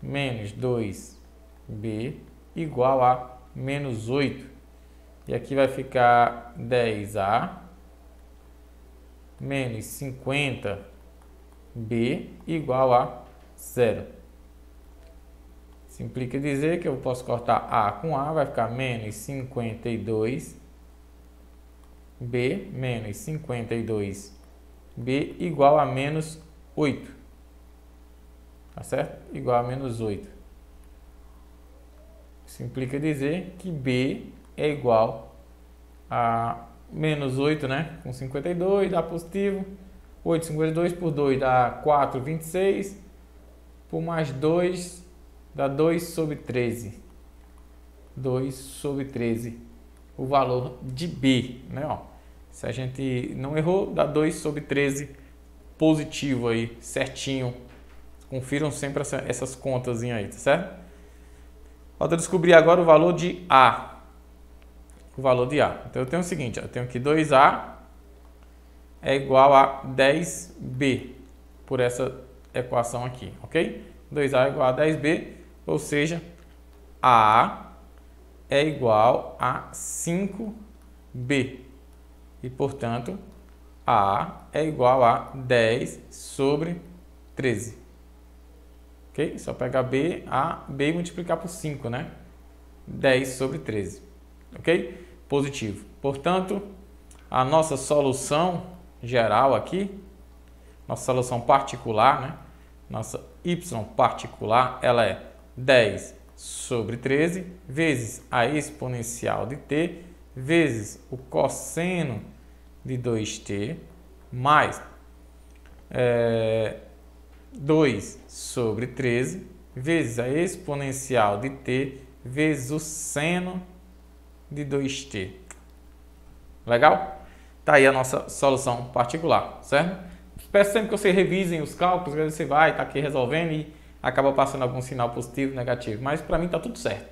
A: menos 2b igual a menos 8. E aqui vai ficar 10a menos 50b igual a 0. Isso implica dizer que eu posso cortar a com a, vai ficar menos 52b menos 52b igual a menos 8. Tá certo? Igual a menos 8. Isso implica dizer que b é igual a menos 8, né? Com 52 dá positivo. 8, 52 por 2 dá 4, 26. Por mais 2 dá 2 sobre 13. 2 sobre 13. O valor de b, né? Ó, se a gente não errou, dá 2 sobre 13 positivo aí, certinho. Confiram sempre essas contas aí, tá certo? Falta descobrir agora o valor de a. O valor de a. Então eu tenho o seguinte, eu tenho que 2a é igual a 10b por essa equação aqui, ok? 2a é igual a 10b, ou seja, a é igual a 5b. E, portanto, a é igual a 10 sobre 13. Ok? Só pegar b e multiplicar por 5, né? 10 sobre 13. Ok? Positivo. Portanto, a nossa solução geral aqui, nossa solução particular, né? Nossa y particular, ela é 10 sobre 13 vezes a exponencial de t vezes o cosseno de 2t mais 2 sobre 13 vezes a exponencial de t vezes o seno de 2t. Legal? Tá aí a nossa solução particular, certo? Peço sempre que vocês revisem os cálculos, às vezes você vai, tá aqui resolvendo e acaba passando algum sinal positivo, negativo, mas para mim tá tudo certo.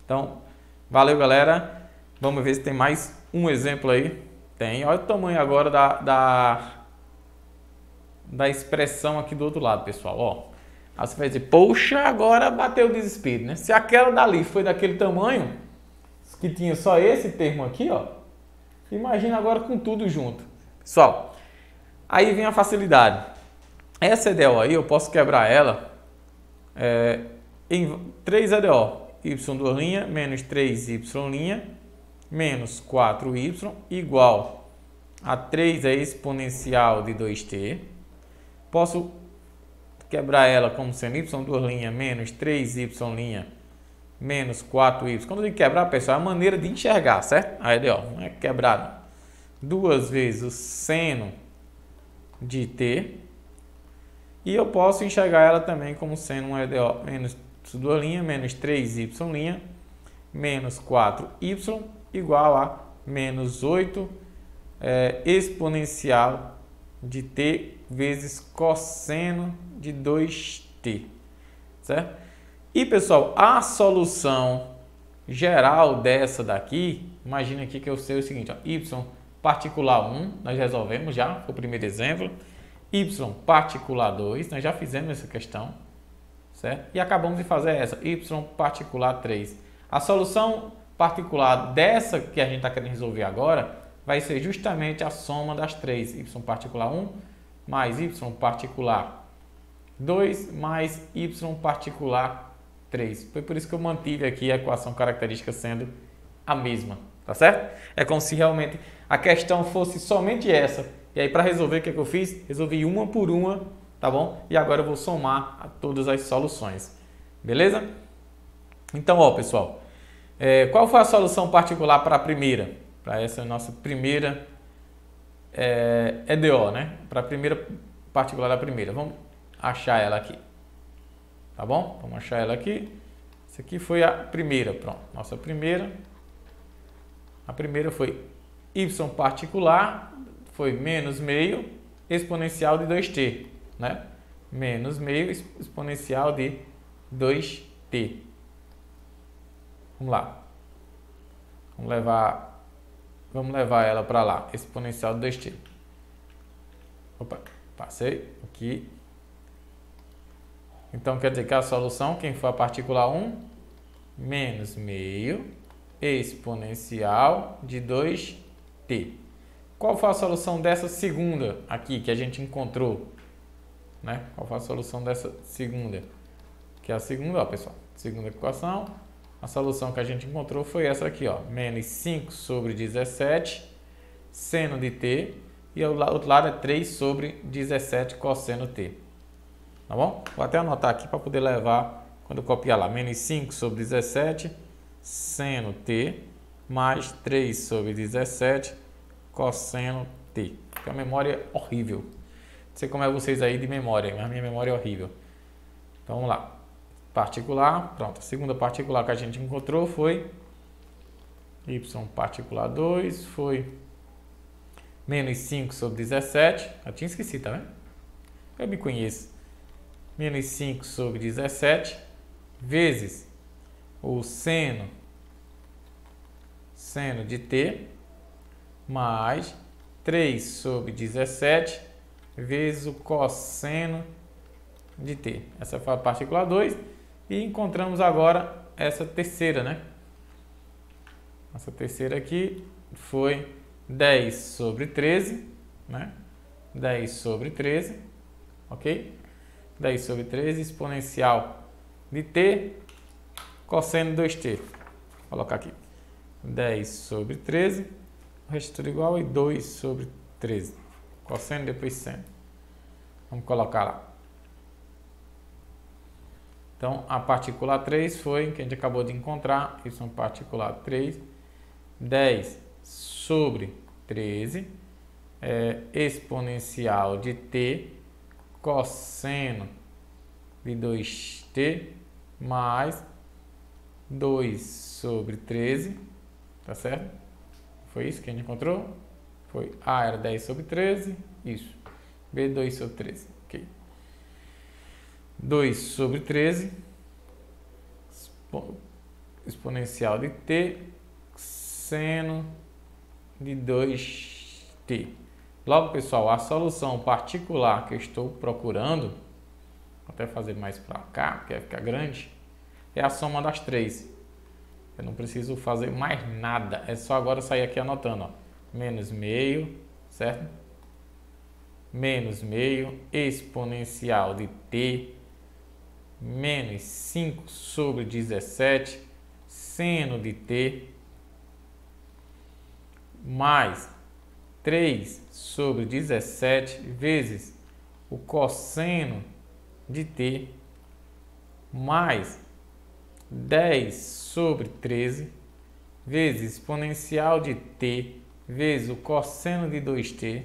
A: Então, valeu, galera. Vamos ver se tem mais um exemplo aí. Tem. Olha o tamanho agora da expressão aqui do outro lado, pessoal. Ó, aí você vai dizer, poxa, agora bateu o desespero, né? Se aquela dali foi daquele tamanho, que tinha só esse termo aqui, ó, imagina agora com tudo junto. Pessoal, aí vem a facilidade. Essa EDO aí, eu posso quebrar ela em 3 EDO. Y2' menos 3y' menos 4y igual a 3 a exponencial de 2t. Posso quebrar ela como sendo y2' menos 3y' menos 4y. Quando eu digo quebrar, pessoal, é a maneira de enxergar, certo? A EDO não é quebrado. 2 vezes o seno de t. E eu posso enxergar ela também como sendo uma EDO menos y' menos 3y' menos 4y igual a menos 8 exponencial de t vezes cosseno de 2t, certo? E pessoal, a solução geral dessa daqui, imagina aqui que eu sei o seguinte, ó, y particular 1, nós resolvemos já, foi o primeiro exemplo, y particular 2, nós já fizemos essa questão, certo? E acabamos de fazer essa, y particular 3. A solução particular dessa que a gente está querendo resolver agora vai ser justamente a soma das três, y particular 1 mais y particular 2 mais y particular 3. Foi por isso que eu mantive aqui a equação característica sendo a mesma, tá certo? É como se realmente a questão fosse somente essa. E aí para resolver, o que eu fiz? Resolvi uma por uma, tá bom? E agora eu vou somar a todas as soluções, beleza? Então, ó, pessoal, qual foi a solução particular para a primeira? Para essa nossa primeira EDO, né? Para a primeira particular da primeira. Vamos achar ela aqui, tá bom? Vamos achar ela aqui. Essa aqui foi a primeira, pronto. Nossa primeira. A primeira foi y particular, foi menos meio exponencial de 2t, né? Menos meio exponencial de 2t. Vamos lá. Vamos levar ela para lá, exponencial de 2t. Opa, passei aqui. Então, quer dizer que a solução, quem for a particular 1, menos meio exponencial de 2t. Qual foi a solução dessa segunda aqui que a gente encontrou? Né? Qual foi a solução dessa segunda? Que é a segunda, ó, pessoal, segunda equação. A solução que a gente encontrou foi essa aqui, ó, menos 5 sobre 17 seno de t, e o outro lado é 3 sobre 17 cosseno t. Tá bom? Vou até anotar aqui para poder levar quando eu copiar lá. Menos 5 sobre 17 seno t mais 3 sobre 17 cosseno t. Que é uma memória horrível. Não sei como é vocês aí de memória, mas a minha memória é horrível. Então vamos lá. Particular, pronto. A segunda particular que a gente encontrou foi y particular 2, foi menos 5 sobre 17. Eu tinha esquecido, tá vendo? Eu me conheço. Menos 5 sobre 17 vezes o seno de t mais 3 sobre 17 vezes o cosseno de t. Essa foi a particular 2. E encontramos agora essa terceira, né? Essa terceira aqui foi 10 sobre 13, né? 10 sobre 13, ok? 10 sobre 13 exponencial de t cosseno de 2t. Vou colocar aqui. 10 sobre 13, o resto tudo igual, e 2 sobre 13. Cosseno depois seno. Vamos colocar lá. Então, a particular 3 foi, que a gente acabou de encontrar, y particular 3, 10 sobre 13, exponencial de t, cosseno de 2t, mais 2 sobre 13, tá certo? Foi isso que a gente encontrou? Foi A era 10 sobre 13, isso. B 2 sobre 13, ok. 2 sobre 13 exponencial de t seno de 2t. Logo, pessoal, a solução particular que eu estou procurando, vou até fazer mais para cá, porque vai ficar grande, é a soma das três. Eu não preciso fazer mais nada, é só agora sair aqui anotando, ó. Menos meio, certo? Menos meio exponencial de t menos 5 sobre 17 seno de t mais 3 sobre 17 vezes o cosseno de t mais 10 sobre 13 vezes exponencial de t vezes o cosseno de 2t,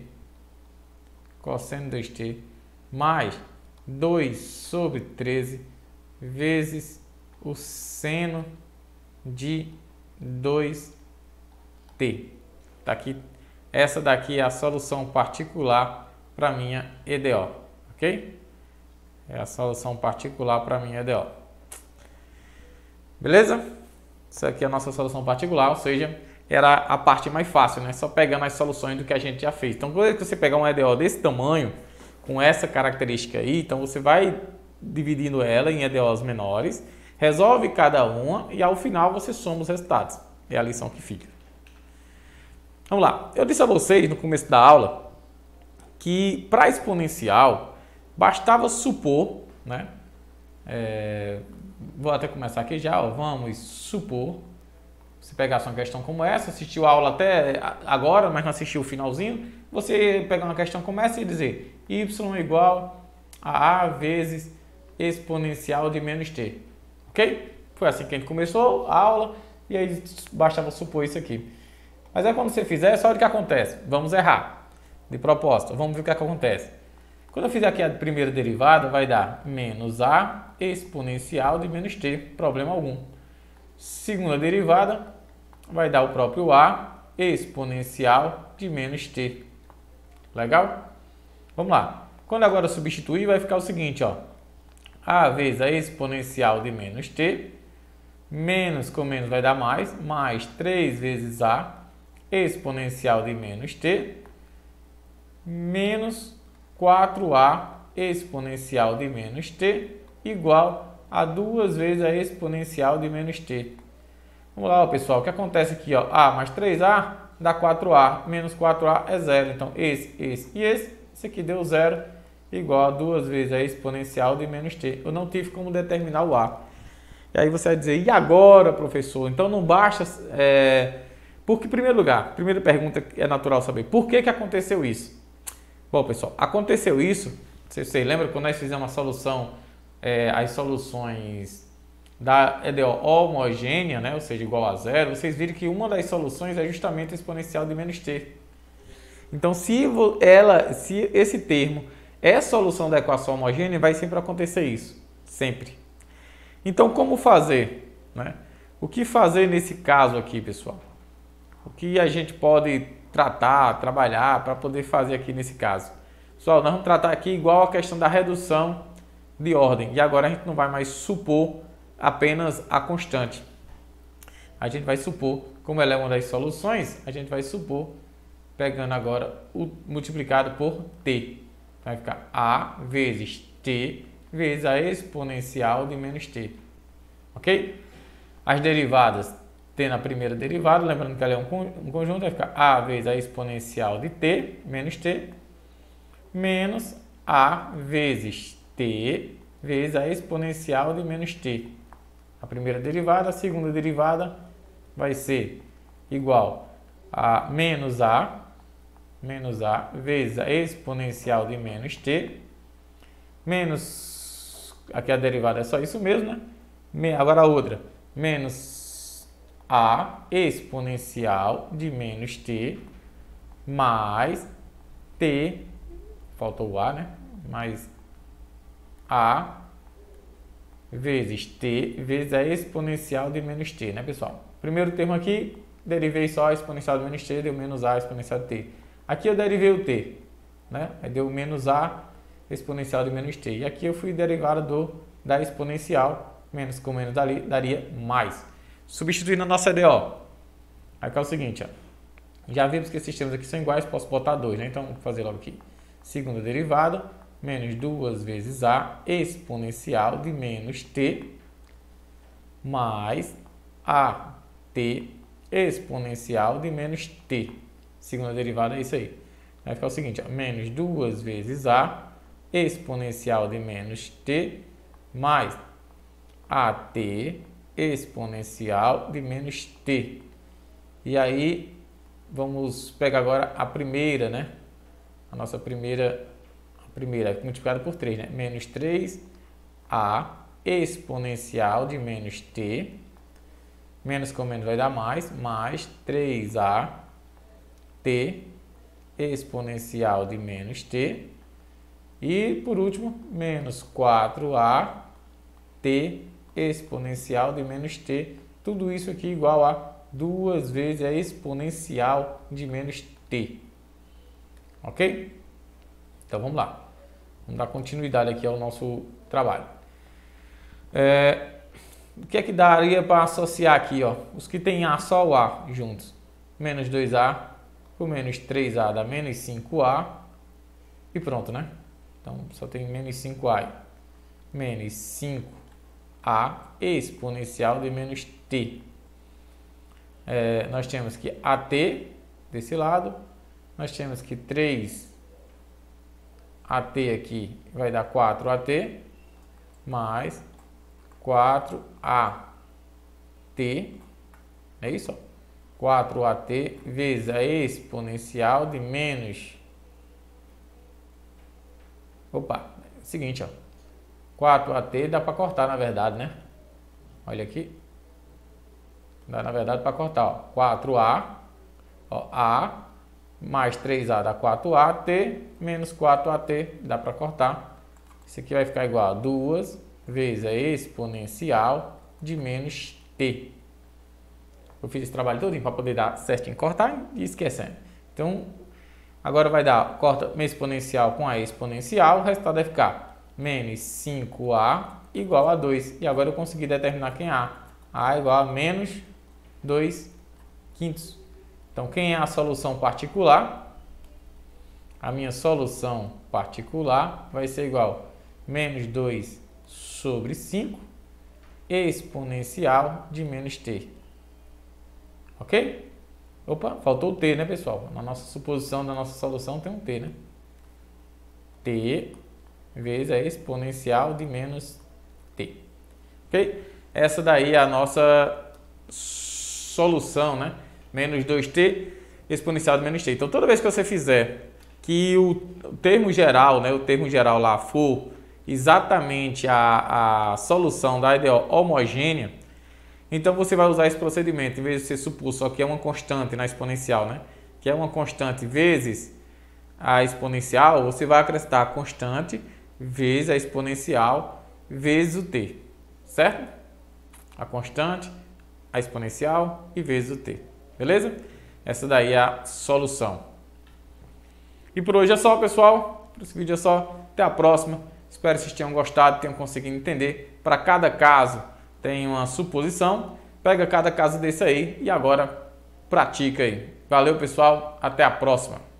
A: mais 2 sobre 13 vezes o seno de 2t. Tá aqui. Essa daqui é a solução particular para minha EDO, ok? É a solução particular para minha EDO. Beleza? Essa aqui é a nossa solução particular, ou seja, era a parte mais fácil, né? Só pegando as soluções do que a gente já fez. Então, quando você pegar uma EDO desse tamanho, com essa característica aí, então você vai dividindo ela em EDOs menores, resolve cada uma e ao final você soma os resultados. É a lição que fica. Vamos lá. Eu disse a vocês no começo da aula que para exponencial bastava supor, né? Vou até começar aqui já, ó. Vamos supor, você pegasse uma questão como essa, assistiu a aula até agora, mas não assistiu o finalzinho, você pegar uma questão como essa e dizer y igual a vezes exponencial de menos t, ok? Foi assim que a gente começou a aula e aí bastava supor isso aqui. Mas aí quando você fizer, só o que acontece? Vamos errar de propósito, vamos ver o que acontece. Quando eu fizer aqui a primeira derivada, vai dar menos a exponencial de menos t, problema algum. Segunda derivada, vai dar o próprio a exponencial de menos t. Legal? Vamos lá. Quando agora substituir, vai ficar o seguinte, ó. A vezes a exponencial de menos t, menos com menos vai dar mais 3 vezes a exponencial de menos t, menos 4a exponencial de menos t, igual a 2 vezes a exponencial de menos t. Vamos lá, ó, pessoal, o que acontece aqui, ó, a mais 3a dá 4a, menos 4a é 0, então esse aqui deu 0, igual a 2 vezes a exponencial de menos t. Eu não tive como determinar o a. E aí você vai dizer, e agora, professor? Então não basta... Porque, em primeiro lugar, primeira pergunta é natural saber, por que aconteceu isso? Bom, pessoal, aconteceu isso, vocês lembram quando nós fizemos a solução, as soluções da EDO homogênea, né, ou seja, igual a 0, vocês viram que uma das soluções é justamente a exponencial de menos t. Então, se esse termo é solução da equação homogênea, vai sempre acontecer isso, sempre. Então, como fazer, né? O que fazer nesse caso aqui, pessoal? O que a gente pode trabalhar para poder fazer aqui nesse caso? Pessoal, nós vamos tratar aqui igual a questão da redução de ordem. E agora a gente não vai mais supor apenas a constante. A gente vai supor, como ela é uma das soluções, a gente vai supor pegando agora o multiplicado por t. Vai ficar a vezes t vezes a exponencial de menos t. Ok? As derivadas, t na primeira derivada, lembrando que ela é um conjunto, vai ficar a vezes a exponencial de t, menos t, menos a vezes t vezes a exponencial de menos t. A primeira derivada, a segunda derivada vai ser igual a menos a vezes a exponencial de menos t, menos, aqui a derivada é só isso mesmo, né? Agora a outra, menos a exponencial de menos t, mais t, faltou o a, né? Mais a vezes t vezes a exponencial de menos t, né, pessoal? Primeiro termo aqui, derivei só a exponencial de menos t, deu menos a exponencial de t. Aqui eu derivei o t, né? Aí deu menos a exponencial de menos t. E aqui eu fui derivada da exponencial, menos com menos daria mais. Substituindo a nossa EDO. Aqui é o seguinte, ó. Já vimos que esses termos aqui são iguais, posso botar 2, né? Então, vou fazer logo aqui. Segunda derivada, menos 2 vezes a exponencial de menos t, mais a t exponencial de menos t. Segunda derivada é isso aí. Vai ficar o seguinte, ó, menos 2 vezes a exponencial de menos t, mais a t exponencial de menos t. E aí, vamos pegar agora a primeira, né? A nossa primeira multiplicada por 3, né? Menos 3a exponencial de menos t, menos com menos vai dar mais 3a t exponencial de menos t, e por último, menos 4a t exponencial de menos t, tudo isso aqui igual a 2 vezes a exponencial de menos t. Ok? Então vamos lá. Vamos dar continuidade aqui ao nosso trabalho. O que é que daria para associar aqui, ó? Os que tem A, só o A juntos. Menos 2A por menos 3A dá menos 5A. E pronto, né? Então só tem menos 5A aí. Menos 5A exponencial de menos t. Nós temos que AT desse lado. Nós temos que 3AT aqui vai dar 4AT. Mais 4AT. É isso? 4AT vezes a exponencial de menos... Opa, é o seguinte, ó. 4AT dá para cortar, na verdade, né? Olha aqui. Dá, na verdade, para cortar, ó. 4A, ó, A, mais 3A dá 4AT, menos 4AT, dá para cortar. Isso aqui vai ficar igual a 2 vezes a exponencial de menos t. Eu fiz esse trabalho todo para poder dar certinho, cortar e esquecendo. Então, agora vai dar, corta exponencial com a exponencial, o resultado vai ficar menos 5A igual a 2. E agora eu consegui determinar quem é A. A igual a menos 2 quintos. Então, quem é a solução particular? A minha solução particular vai ser igual a menos 2 sobre 5 exponencial de menos t. Ok? Opa, faltou o t, né, pessoal? Na nossa suposição da nossa solução tem um t, né? T vezes a exponencial de menos t. Ok? Essa daí é a nossa solução, né? Menos 2t exponencial de menos t. Então, toda vez que você fizer que o termo geral, né, o termo geral lá for exatamente a solução da EDO homogênea, então você vai usar esse procedimento. Em vez de você supor só que é uma constante na exponencial, né, que é uma constante vezes a exponencial, você vai acrescentar a constante vezes a exponencial vezes o t, certo? A constante, a exponencial e vezes o t, beleza? Essa daí é a solução. E por hoje é só, pessoal. Por esse vídeo é só. Até a próxima. Espero que vocês tenham gostado, tenham conseguido entender. Para cada caso tem uma suposição. Pega cada caso desse aí e agora pratica aí. Valeu, pessoal. Até a próxima.